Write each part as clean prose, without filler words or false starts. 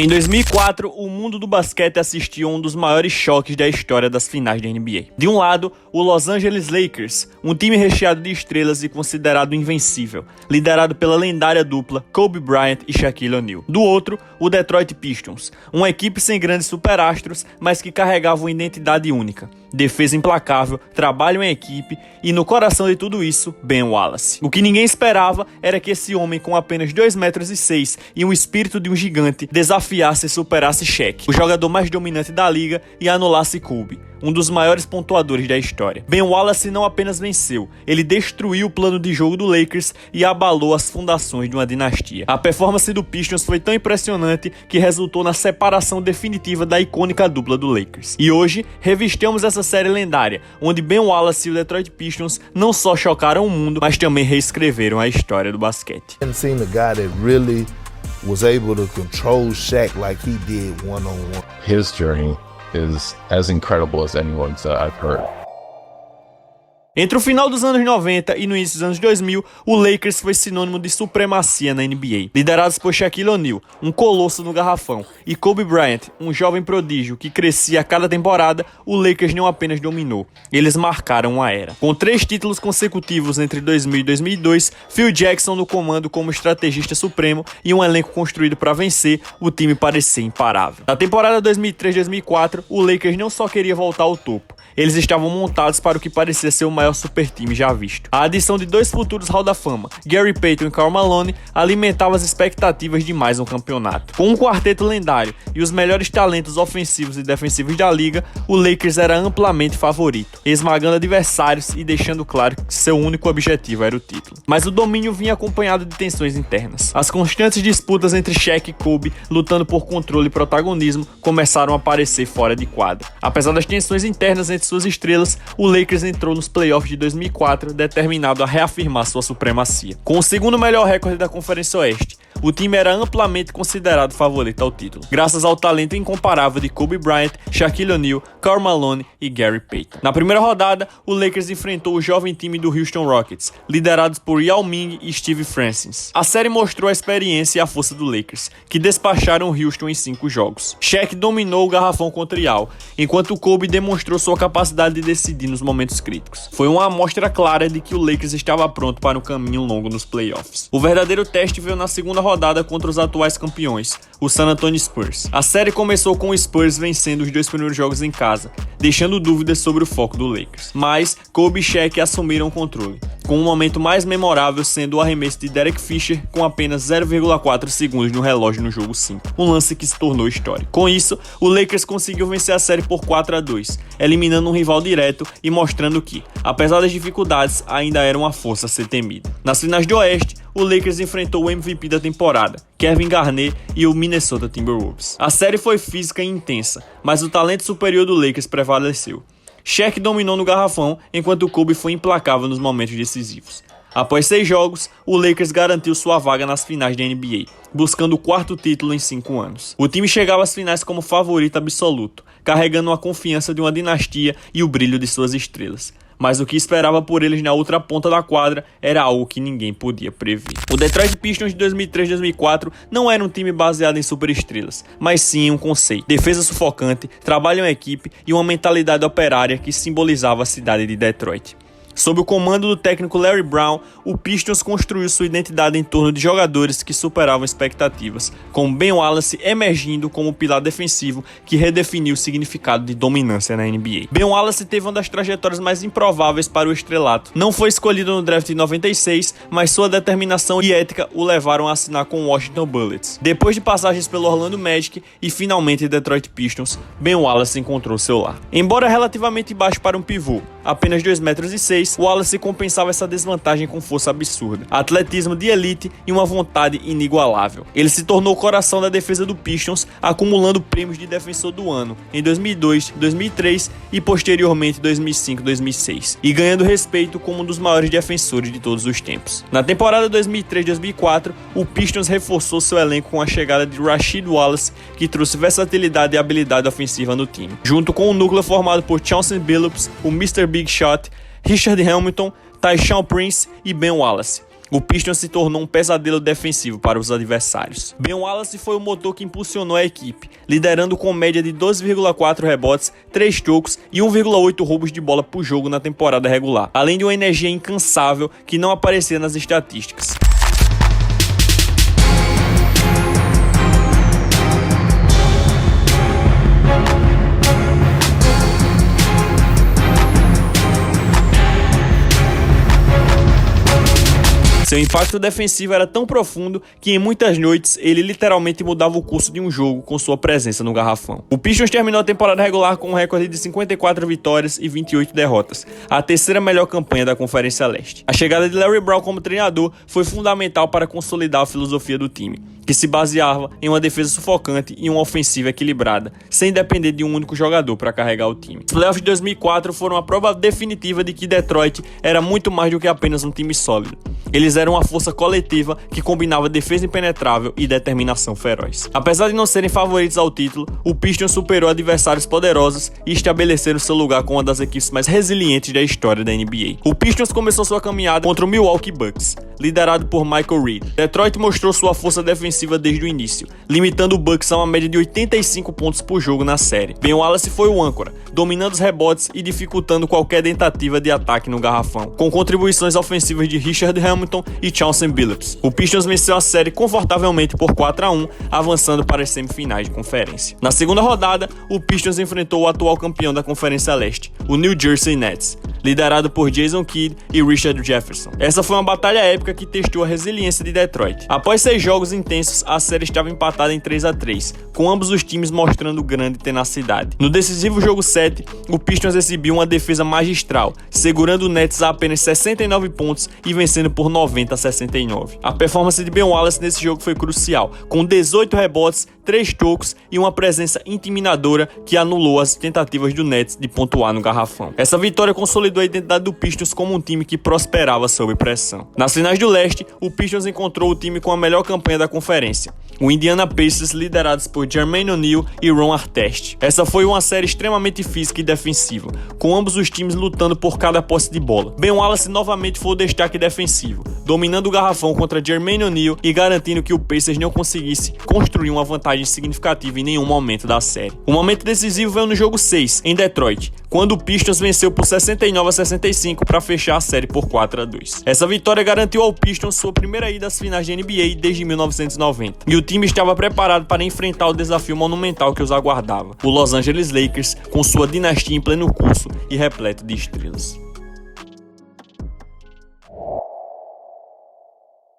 Em 2004, o mundo do basquete assistiu a um dos maiores choques da história das finais da NBA. De um lado, o Los Angeles Lakers, um time recheado de estrelas e considerado invencível, liderado pela lendária dupla Kobe Bryant e Shaquille O'Neal. Do outro, o Detroit Pistons, uma equipe sem grandes superastros, mas que carregava uma identidade única. Defesa implacável, trabalho em equipe e no coração de tudo isso, Ben Wallace. O que ninguém esperava era que esse homem com apenas 2,6 metros e um espírito de um gigante desafiasse e superasse Shaq, o jogador mais dominante da liga, e anulasse Kobe, um dos maiores pontuadores da história. Ben Wallace não apenas venceu, ele destruiu o plano de jogo do Lakers e abalou as fundações de uma dinastia. A performance do Pistons foi tão impressionante que resultou na separação definitiva da icônica dupla do Lakers. E hoje, revistamos essa série lendária, onde Ben Wallace e o Detroit Pistons não só chocaram o mundo, mas também reescreveram a história do basquete. Was able to control Shaq like he did one-on-one. His journey is as incredible as anyone's that I've heard. Entre o final dos anos 90 e no início dos anos 2000, o Lakers foi sinônimo de supremacia na NBA. Liderados por Shaquille O'Neal, um colosso no garrafão, e Kobe Bryant, um jovem prodígio que crescia a cada temporada, o Lakers não apenas dominou, eles marcaram uma era. Com 3 títulos consecutivos entre 2000 e 2002, Phil Jackson no comando como estrategista supremo e um elenco construído para vencer, o time parecia imparável. Na temporada 2003-2004, o Lakers não só queria voltar ao topo, eles estavam montados para o que parecia ser o maior super time já visto. A adição de 2 futuros Hall da Fama, Gary Payton e Karl Malone, alimentava as expectativas de mais um campeonato. Com um quarteto lendário e os melhores talentos ofensivos e defensivos da liga, o Lakers era amplamente favorito, esmagando adversários e deixando claro que seu único objetivo era o título. Mas o domínio vinha acompanhado de tensões internas. As constantes disputas entre Shaq e Kobe, lutando por controle e protagonismo, começaram a aparecer fora de quadra. Apesar das tensões internas entre suas estrelas, o Lakers entrou nos playoffs de 2004 determinado a reafirmar sua supremacia. Com o segundo melhor recorde da Conferência Oeste, o time era amplamente considerado favorito ao título, graças ao talento incomparável de Kobe Bryant, Shaquille O'Neal, Karl Malone e Gary Payton. Na primeira rodada, o Lakers enfrentou o jovem time do Houston Rockets, liderados por Yao Ming e Steve Francis. A série mostrou a experiência e a força do Lakers, que despacharam o Houston em 5 jogos. Shaq dominou o garrafão contra Yao, enquanto Kobe demonstrou sua capacidade de decidir nos momentos críticos. Foi uma amostra clara de que o Lakers estava pronto para um caminho longo nos playoffs. O verdadeiro teste veio na segunda rodada contra os atuais campeões, o San Antonio Spurs. A série começou com o Spurs vencendo os 2 primeiros jogos em casa, deixando dúvidas sobre o foco do Lakers. Mas Kobe e Shaq assumiram o controle, com o momento mais memorável sendo o arremesso de Derek Fisher com apenas 0,4 segundos no relógio no jogo 5, um lance que se tornou histórico. Com isso, o Lakers conseguiu vencer a série por 4-2, eliminando um rival direto e mostrando que, apesar das dificuldades, ainda era uma força a ser temida. Nas finais do Oeste, o Lakers enfrentou o MVP da temporada, Kevin Garnett, e o Minnesota Timberwolves. A série foi física e intensa, mas o talento superior do Lakers prevaleceu. Shaq dominou no garrafão, enquanto Kobe foi implacável nos momentos decisivos. Após 6 jogos, o Lakers garantiu sua vaga nas finais da NBA, buscando o 4º título em 5 anos. O time chegava às finais como favorito absoluto, carregando a confiança de uma dinastia e o brilho de suas estrelas. Mas o que esperava por eles na outra ponta da quadra era algo que ninguém podia prever. O Detroit Pistons de 2003-2004 não era um time baseado em superestrelas, mas sim em um conceito: defesa sufocante, trabalho em equipe e uma mentalidade operária que simbolizava a cidade de Detroit. Sob o comando do técnico Larry Brown, o Pistons construiu sua identidade em torno de jogadores que superavam expectativas, com Ben Wallace emergindo como pilar defensivo que redefiniu o significado de dominância na NBA. Ben Wallace teve uma das trajetórias mais improváveis para o estrelato. Não foi escolhido no draft de 96, mas sua determinação e ética o levaram a assinar com o Washington Bullets. Depois de passagens pelo Orlando Magic e finalmente Detroit Pistons, Ben Wallace encontrou seu lar. Embora relativamente baixo para um pivô, apenas 2,6 metros, Wallace compensava essa desvantagem com força absurda, atletismo de elite e uma vontade inigualável. Ele se tornou o coração da defesa do Pistons, acumulando prêmios de defensor do ano em 2002, 2003 e posteriormente 2005 e 2006, e ganhando respeito como um dos maiores defensores de todos os tempos. Na temporada 2003-2004, o Pistons reforçou seu elenco com a chegada de Rasheed Wallace, que trouxe versatilidade e habilidade ofensiva no time, junto com um núcleo formado por Chauncey Billups, o Mr. Big Shot, Richard Hamilton, Tayshaun Prince e Ben Wallace. o Pistons se tornou um pesadelo defensivo para os adversários. Ben Wallace foi o motor que impulsionou a equipe, liderando com média de 12,4 rebotes, 3 tocos e 1,8 roubos de bola por jogo na temporada regular, além de uma energia incansável que não aparecia nas estatísticas. Seu impacto defensivo era tão profundo que em muitas noites ele literalmente mudava o curso de um jogo com sua presença no garrafão. O Pistons terminou a temporada regular com um recorde de 54 vitórias e 28 derrotas, a terceira melhor campanha da Conferência Leste. A chegada de Larry Brown como treinador foi fundamental para consolidar a filosofia do time, que se baseava em uma defesa sufocante e uma ofensiva equilibrada, sem depender de um único jogador para carregar o time. Os playoffs de 2004 foram a prova definitiva de que Detroit era muito mais do que apenas um time sólido. Eles eram uma força coletiva que combinava defesa impenetrável e determinação feroz. Apesar de não serem favoritos ao título, o Pistons superou adversários poderosos e estabeleceram seu lugar como uma das equipes mais resilientes da história da NBA. O Pistons começou sua caminhada contra o Milwaukee Bucks, liderado por Michael Reed. Detroit mostrou sua força defensiva desde o início, limitando o Bucks a uma média de 85 pontos por jogo na série. Ben Wallace foi o âncora, dominando os rebotes e dificultando qualquer tentativa de ataque no garrafão, com contribuições ofensivas de Richard Hamilton e Chauncey Billups. O Pistons venceu a série confortavelmente por 4-1, avançando para as semifinais de conferência. Na segunda rodada, o Pistons enfrentou o atual campeão da Conferência Leste, o New Jersey Nets, liderado por Jason Kidd e Richard Jefferson. Essa foi uma batalha épica que testou a resiliência de Detroit. Após 6 jogos intensos, a série estava empatada em 3-3, com ambos os times mostrando grande tenacidade. No decisivo jogo 7, o Pistons exibiu uma defesa magistral, segurando o Nets a apenas 69 pontos e vencendo por 90-69. A performance de Ben Wallace nesse jogo foi crucial, com 18 rebotes, 3 tocos e uma presença intimidadora que anulou as tentativas do Nets de pontuar no garrafão. Essa vitória consolidou a identidade do Pistons como um time que prosperava sob pressão. Nas finais do leste, o Pistons encontrou o time com a melhor campanha da conferência, o Indiana Pacers, liderados por Jermaine O'Neal e Ron Artest. Essa foi uma série extremamente física e defensiva, com ambos os times lutando por cada posse de bola. Ben Wallace novamente foi o destaque defensivo, dominando o garrafão contra Jermaine O'Neal e garantindo que o Pacers não conseguisse construir uma vantagem significativa em nenhum momento da série. O momento decisivo veio no jogo 6, em Detroit, quando o Pistons venceu por 69-65 para fechar a série por 4-2. Essa vitória garantiu ao Pistons sua primeira ida às finais de NBA desde 1990, e o time estava preparado para enfrentar o desafio monumental que os aguardava, o Los Angeles Lakers, com sua dinastia em pleno curso e repleto de estrelas.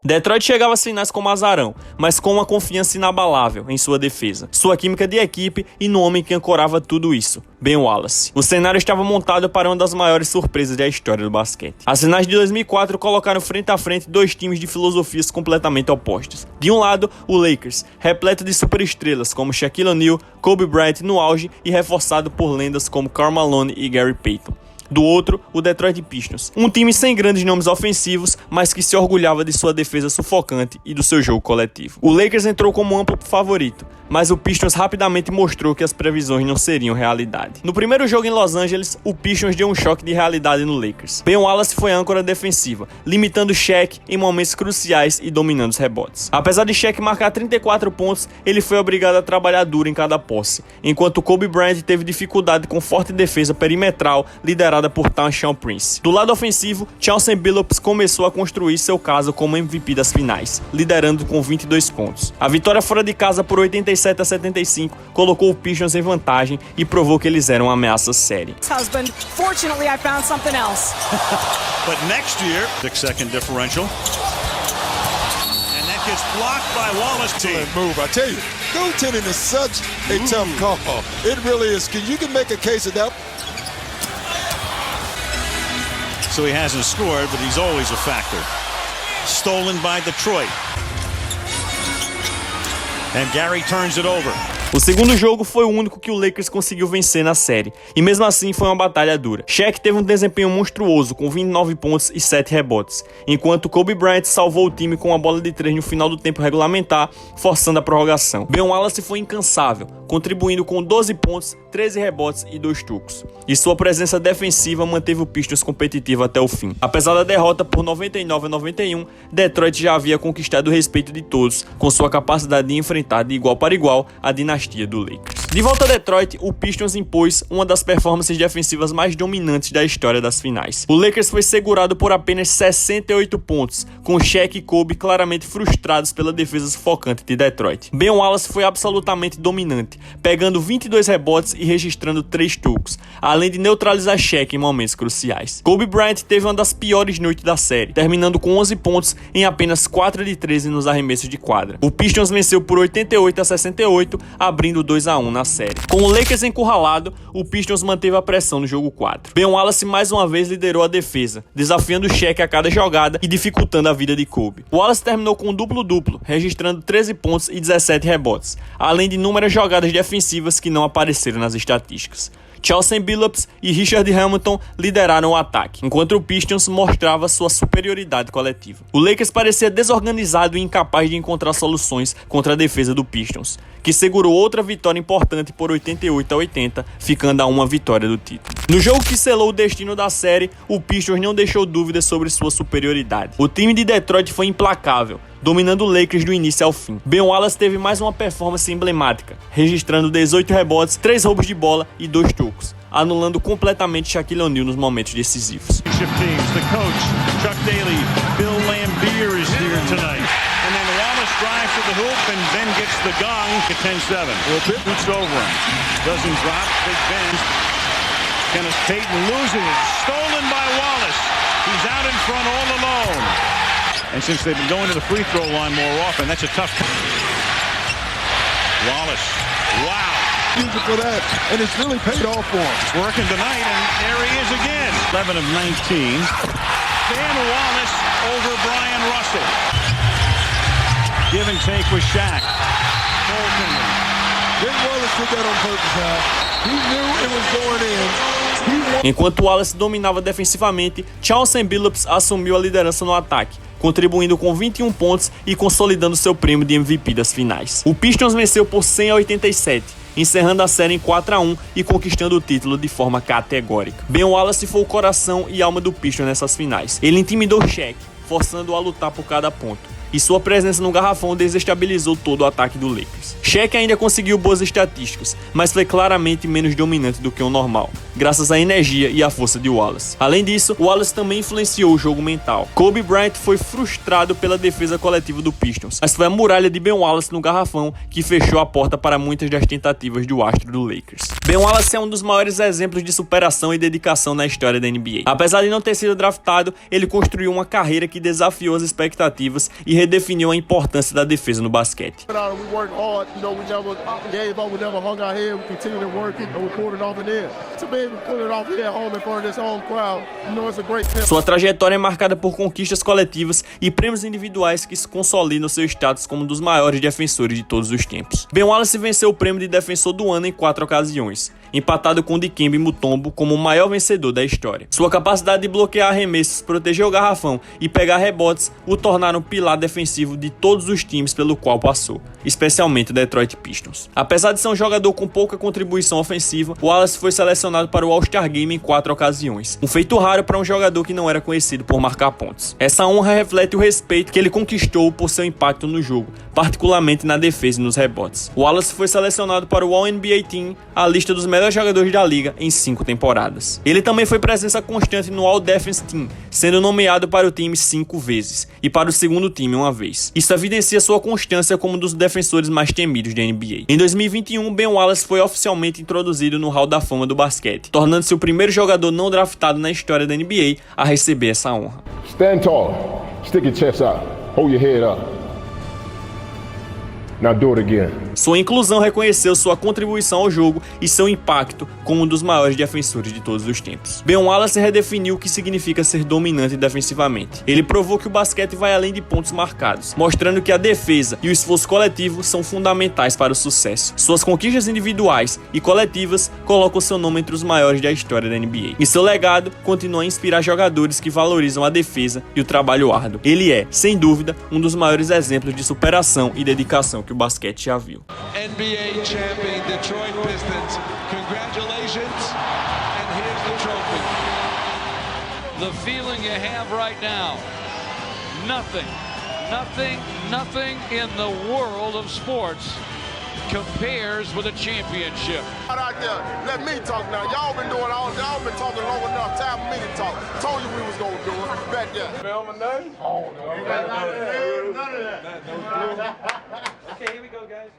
Detroit chegava às finais como azarão, mas com uma confiança inabalável em sua defesa, sua química de equipe e no homem que ancorava tudo isso, Ben Wallace. O cenário estava montado para uma das maiores surpresas da história do basquete. As finais de 2004 colocaram frente a frente dois times de filosofias completamente opostas. De um lado, o Lakers, repleto de superestrelas como Shaquille O'Neal, Kobe Bryant no auge e reforçado por lendas como Karl Malone e Gary Payton. Do outro, o Detroit Pistons, um time sem grandes nomes ofensivos, mas que se orgulhava de sua defesa sufocante e do seu jogo coletivo. O Lakers entrou como amplo favorito, mas o Pistons rapidamente mostrou que as previsões não seriam realidade. No primeiro jogo em Los Angeles, o Pistons deu um choque de realidade no Lakers. Ben Wallace foi a âncora defensiva, limitando Shaq em momentos cruciais e dominando os rebotes. Apesar de Shaq marcar 34 pontos, ele foi obrigado a trabalhar duro em cada posse, enquanto Kobe Bryant teve dificuldade com forte defesa perimetral liderada por Tayshaun Prince. Do lado ofensivo, Chauncey Billups começou a construir seu caso como MVP das finais, liderando com 22 pontos. A vitória fora de casa por 87-75 colocou o Pistons em vantagem e provou que eles eram uma ameaça séria. Husband, fortunately I found something else. But next year, 6-second differential. And that gets blocked by Wallace. Excellent move. I tell you, goaltending is such a tough call. It really is. You can make a case of that. So he hasn't scored, but he's always a factor. Stolen by Detroit. And Gary turns it over. O segundo jogo foi o único que o Lakers conseguiu vencer na série, e mesmo assim foi uma batalha dura. Shaq teve um desempenho monstruoso, com 29 pontos e 7 rebotes, enquanto Kobe Bryant salvou o time com uma bola de 3 no final do tempo regulamentar, forçando a prorrogação. Ben Wallace foi incansável, contribuindo com 12 pontos, 13 rebotes e 2 tocos, e sua presença defensiva manteve o Pistons competitivo até o fim. Apesar da derrota por 99-91, Detroit já havia conquistado o respeito de todos, com sua capacidade de enfrentar de igual para igual a dinastia do Lakers. De volta a Detroit, o Pistons impôs uma das performances defensivas mais dominantes da história das finais. O Lakers foi segurado por apenas 68 pontos, com Shaq e Kobe claramente frustrados pela defesa sufocante de Detroit. Ben Wallace foi absolutamente dominante, pegando 22 rebotes e registrando 3 tocos, além de neutralizar Shaq em momentos cruciais. Kobe Bryant teve uma das piores noites da série, terminando com 11 pontos em apenas 4 de 13 nos arremessos de quadra. O Pistons venceu por 88-68, abrindo 2-1 na série. Com o Lakers encurralado, o Pistons manteve a pressão no jogo 4. Ben Wallace mais uma vez liderou a defesa, desafiando o Shaq a cada jogada e dificultando a vida de Kobe. Wallace terminou com um duplo-duplo, registrando 13 pontos e 17 rebotes, além de inúmeras jogadas defensivas que não apareceram nas estatísticas. Chauncey Billups e Richard Hamilton lideraram o ataque, enquanto o Pistons mostrava sua superioridade coletiva. O Lakers parecia desorganizado e incapaz de encontrar soluções contra a defesa do Pistons, que segurou outra vitória importante por 88-80, ficando a uma vitória do título. No jogo que selou o destino da série, o Pistons não deixou dúvidas sobre sua superioridade. O time de Detroit foi implacável, dominando o Lakers do início ao fim. Ben Wallace teve mais uma performance emblemática, registrando 18 rebotes, 3 roubos de bola e 2 tocos, anulando completamente Shaquille O'Neal nos momentos decisivos. The coach, Chuck Daly, Bill Lambier is here tonight. And then Wallace drives to the hoop and Ben gets the gong at 10-7. Well, Pitt boots over him. Doesn't drop. Big Ben. Kenneth Payton losing it. Stolen by Wallace. He's out in front all alone. And since they've been going to the free throw line more often, that's a tough. Wallace. Wow. For that, and it's really paid off for him. It's working tonight, and there he is again. 11 of 19. Dan Wallace over Brian Russell. Give and take with Shaq. Goaltender. Ben Wallace did that on purpose, Hal. He knew it was going in. Enquanto Wallace dominava defensivamente, Chauncey Billups assumiu a liderança no ataque, contribuindo com 21 pontos e consolidando seu prêmio de MVP das finais. O Pistons venceu por 100-87, encerrando a série em 4-1 e conquistando o título de forma categórica. Ben Wallace foi o coração e alma do Pistons nessas finais. Ele intimidou Shaq, forçando-o a lutar por cada ponto, e sua presença no garrafão desestabilizou todo o ataque do Lakers. Shaq ainda conseguiu boas estatísticas, mas foi claramente menos dominante do que o normal, graças à energia e à força de Wallace. Além disso, Wallace também influenciou o jogo mental. Kobe Bryant foi frustrado pela defesa coletiva do Pistons, mas foi a muralha de Ben Wallace no garrafão que fechou a porta para muitas das tentativas do astro do Lakers. Ben Wallace é um dos maiores exemplos de superação e dedicação na história da NBA. Apesar de não ter sido draftado, ele construiu uma carreira que desafiou as expectativas e redefiniu a importância da defesa no basquete. Sua trajetória é marcada por conquistas coletivas e prêmios individuais que se consolidam seu status como um dos maiores defensores de todos os tempos. Ben Wallace venceu o prêmio de defensor do ano em 4 ocasiões, empatado com Dikembe Mutombo como o maior vencedor da história. Sua capacidade de bloquear arremessos, proteger o garrafão e pegar rebotes o tornaram um pilar defensivo de todos os times pelo qual passou, especialmente o Detroit Pistons. Apesar de ser um jogador com pouca contribuição ofensiva, Wallace foi selecionado para o All-Star Game em 4 ocasiões, um feito raro para um jogador que não era conhecido por marcar pontos. Essa honra reflete o respeito que ele conquistou por seu impacto no jogo, particularmente na defesa e nos rebotes. Wallace foi selecionado para o All-NBA Team, a lista dos melhores jogadores da liga, em 5 temporadas. Ele também foi presença constante no All-Defense Team, sendo nomeado para o time 5 vezes e para o segundo time uma vez. Isso evidencia sua constância como um dos defensores mais temidos da NBA. Em 2021, Ben Wallace foi oficialmente introduzido no Hall da Fama do basquete, tornando-se o primeiro jogador não draftado na história da NBA a receber essa honra. Stand tall, stick your chest out, hold your head up. Now do it again. Sua inclusão reconheceu sua contribuição ao jogo e seu impacto como um dos maiores defensores de todos os tempos. Ben Wallace redefiniu o que significa ser dominante defensivamente. Ele provou que o basquete vai além de pontos marcados, mostrando que a defesa e o esforço coletivo são fundamentais para o sucesso. Suas conquistas individuais e coletivas colocam seu nome entre os maiores da história da NBA. E seu legado continua a inspirar jogadores que valorizam a defesa e o trabalho árduo. Ele é, sem dúvida, um dos maiores exemplos de superação e dedicação que o basquete já viu. NBA champion Detroit Pistons. Congratulations, and here's the trophy. The feeling you have right now. Nothing in the world of sports compares with a championship. Out there, let me talk now. Y'all been talking long enough. Time for me to talk. Told you we was gonna do it. Back there. Smell my name? Oh, no. None of that. Okay, here we go, guys.